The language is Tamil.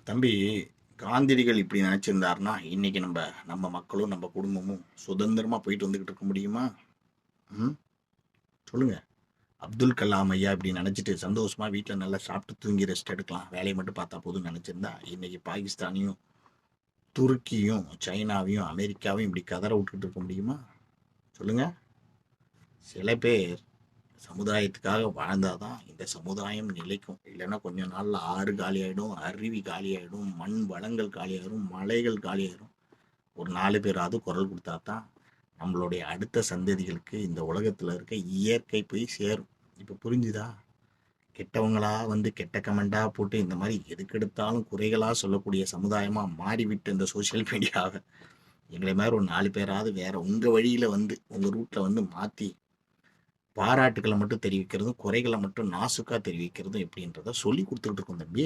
தம்பி, காந்தியடிகள் இப்படி நினைச்சிருந்தாருன்னா இன்னைக்கு நம்ம நம்ம மக்களும் நம்ம குடும்பமும் சுதந்திரமா போயிட்டு வந்துகிட்டு இருக்க முடியுமா? ம் சொல்லுங்க. அப்துல் கலாம் ஐயா இப்படி நினைச்சிட்டு சந்தோஷமா வீட்டில் நல்லா சாப்பிட்டு தூங்கி ரெஸ்ட் எடுக்கலாம், வேலையை மட்டும் பார்த்தா போதும்னு நினைச்சிருந்தா இன்னைக்கு பாகிஸ்தானையும் துருக்கியும் சைனாவையும் அமெரிக்காவையும் இப்படி கதற விட்டுக்கிட்டு இருக்க முடியுமா? சொல்லுங்க. சில பேர் சமுதாயத்துக்காக வாழ்ந்தாதான் இந்த சமுதாயம் நிலைக்கும். இல்லைன்னா கொஞ்ச நாள்ல ஆறு காலியாயிடும், அருவி காலியாயிடும், மண் வளங்கள் காலியாயிடும், மலைகள் காலியாயிடும். ஒரு 4 பேராவது குரல் கொடுத்தா தான் நம்மளுடைய அடுத்த சந்ததிகளுக்கு இந்த உலகத்துல இருக்க இயற்கை போய் சேரும். இப்ப புரிஞ்சுதா? கெட்டவங்களா வந்து கெட்ட கமெண்டா போட்டு இந்த மாதிரி எதுக்கெடுத்தாலும் குறைகளா சொல்லக்கூடிய சமுதாயமா மாறிவிட்டு இந்த சோசியல் மீடியாவை எங்களை மாதிரி ஒரு 4 பேராவது வேற உங்க வழியில வந்து உங்க ரூட்ல வந்து மாத்தி பாராட்டுகளை மட்டும் தெரிவிக்கிறதும் குறைகளை மட்டும் நாசுக்கா தெரிவிக்கிறதும் எப்படின்றத சொல்லி கொடுத்துக்கிட்டு இருக்கோம் தம்பி.